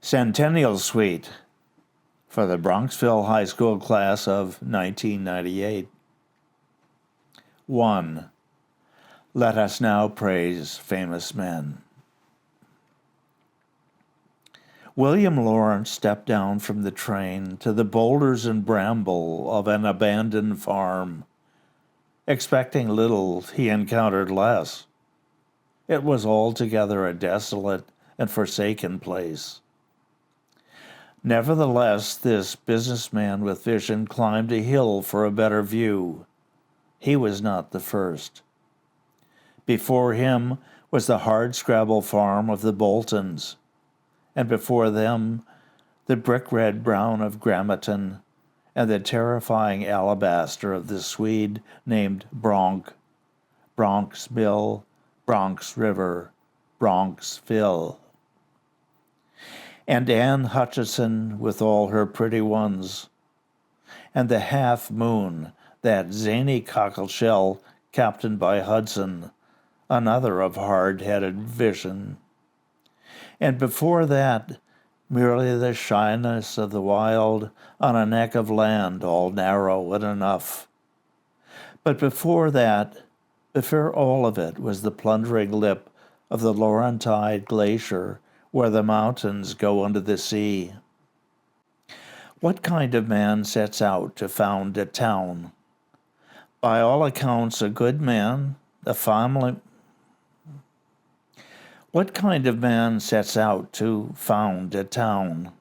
Centennial Suite for the Bronxville High School class of 1998. 1. Let us now praise famous men. William Lawrence stepped down from the train to the boulders and bramble of an abandoned farm. Expecting little, he encountered less. It was altogether a desolate and forsaken place. Nevertheless, this businessman with vision climbed a hill for a better view. He was not the first. Before him was the hardscrabble farm of the Boltons, and before them the brick-red brown of Gramerton and the terrifying alabaster of the Swede named Bronx Mill, Bronx River, Bronxville. And Anne Hutchinson with all her pretty ones, and the half-moon, that zany cockleshell captained by Hudson, another of hard-headed vision. And before that, merely the shyness of the wild on a neck of land all narrow and enough. But before that, before all of it, was the plundering lip of the Laurentide Glacier, where the mountains go under the sea. What kind of man sets out to found a town? By all accounts, a good man, a family. What kind of man sets out to found a town?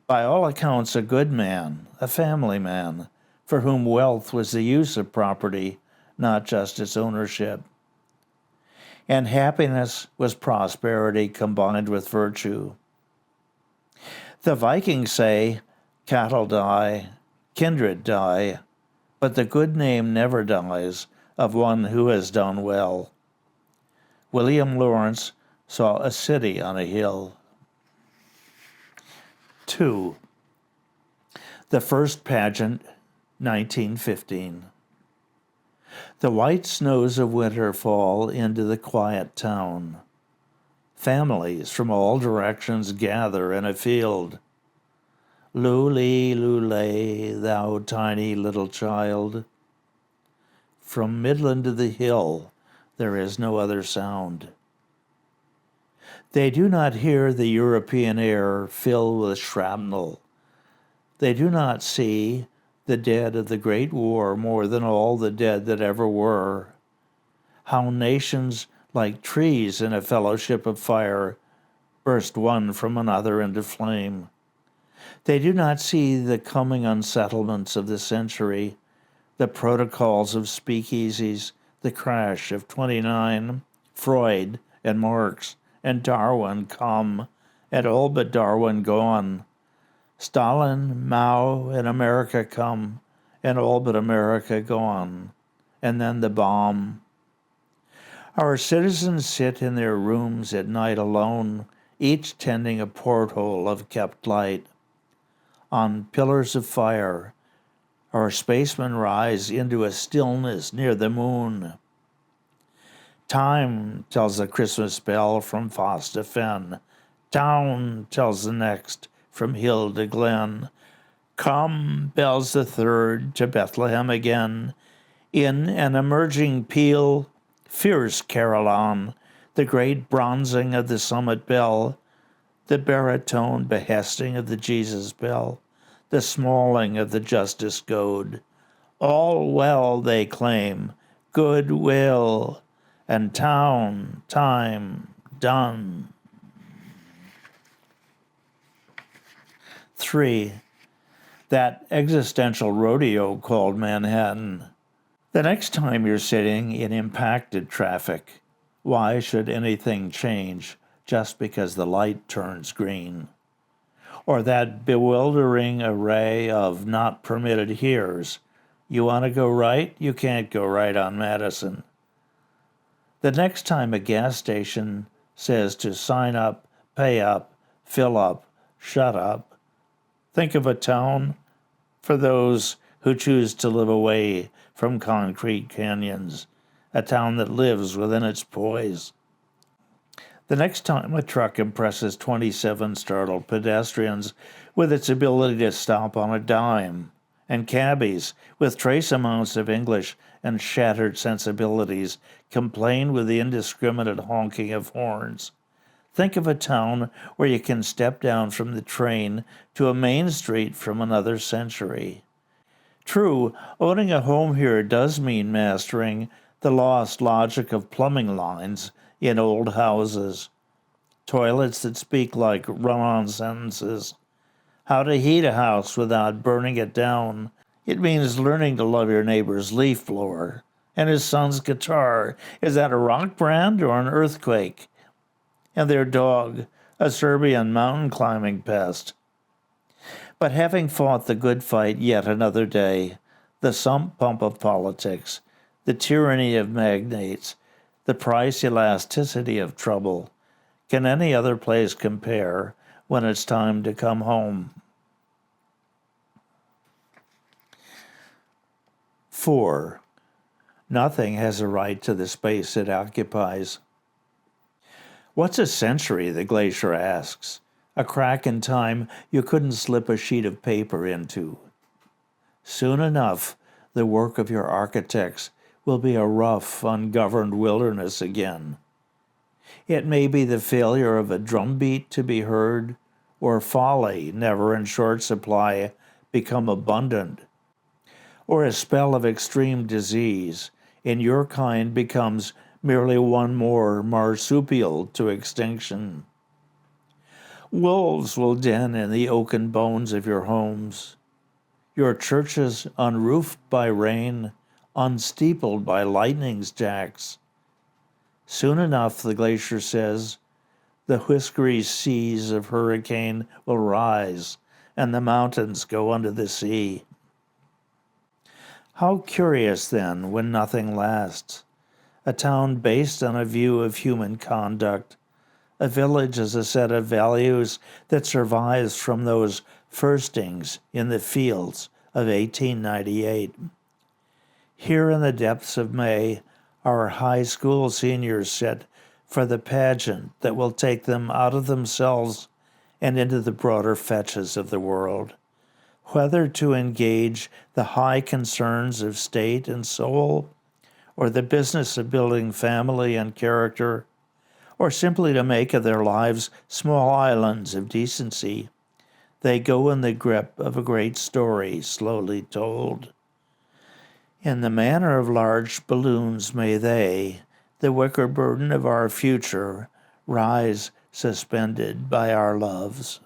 By all accounts, a good man, a family man, for whom wealth was the use of property, not just its ownership. And happiness was prosperity combined with virtue. The Vikings say, cattle die, kindred die, but the good name never dies of one who has done well. William Lawrence saw a city on a hill. 2. The first pageant, 1915. The white snows of winter fall into the quiet town. Families from all directions gather in a field. Lule, lule, thou tiny little child. From Midland to the hill, there is no other sound. They do not hear the European air fill with shrapnel. They do not see the dead of the Great War more than all the dead that ever were. How nations, like trees in a fellowship of fire, burst one from another into flame. They do not see the coming unsettlements of the century, the protocols of speakeasies, the crash of 29, Freud and Marx and Darwin come, and all but Darwin gone. Stalin, Mao, and America come, and all but America gone. And then the bomb. Our citizens sit in their rooms at night alone, each tending a porthole of kept light. On pillars of fire, our spacemen rise into a stillness near the moon. Time tells the Christmas bell from Foss to Fen. Town tells the next from hill to glen. Come, bells the third, to Bethlehem again. In an emerging peal, fierce carillon, the great bronzing of the summit bell, the baritone behesting of the Jesus bell, the smalling of the justice goad. All well, they claim, good will, and town, time, done. 3. That existential rodeo called Manhattan. The next time you're sitting in impacted traffic, why should anything change just because the light turns green? Or that bewildering array of not permitted here's. You want to go right? You can't go right on Madison. The next time a gas station says to sign up, pay up, fill up, shut up, think of a town for those who choose to live away from concrete canyons, a town that lives within its poise. The next time a truck impresses 27 startled pedestrians with its ability to stop on a dime, and cabbies with trace amounts of English and shattered sensibilities complain with the indiscriminate honking of horns. Think of a town where you can step down from the train to a main street from another century. True, owning a home here does mean mastering the lost logic of plumbing lines in old houses, toilets that speak like run-on sentences, how to heat a house without burning it down. It means learning to love your neighbor's leaf blower and his son's guitar. Is that a rock brand or an earthquake? And their dog, a Serbian mountain climbing pest. But having fought the good fight yet another day, the sump pump of politics, the tyranny of magnates, the price elasticity of trouble, can any other place compare when it's time to come home? 4. Nothing has a right to the space it occupies. What's a century, the glacier asks? A crack in time you couldn't slip a sheet of paper into. Soon enough, the work of your architects will be a rough, ungoverned wilderness again. It may be the failure of a drumbeat to be heard, or folly, never in short supply, become abundant, or a spell of extreme disease in your kind becomes merely one more marsupial to extinction. Wolves will den in the oaken bones of your homes, your churches unroofed by rain, unsteepled by lightning's jacks. Soon enough, the glacier says, the whiskery seas of hurricane will rise, and the mountains go under the sea. How curious, then, when nothing lasts. A town based on a view of human conduct. A village as a set of values that survives from those firstings in the fields of 1898. Here in the depths of May, our high school seniors sit for the pageant that will take them out of themselves and into the broader fetches of the world. Whether to engage the high concerns of state and soul, or the business of building family and character, or simply to make of their lives small islands of decency, they go in the grip of a great story slowly told. In the manner of large balloons may they, the wicker burden of our future, rise suspended by our loves.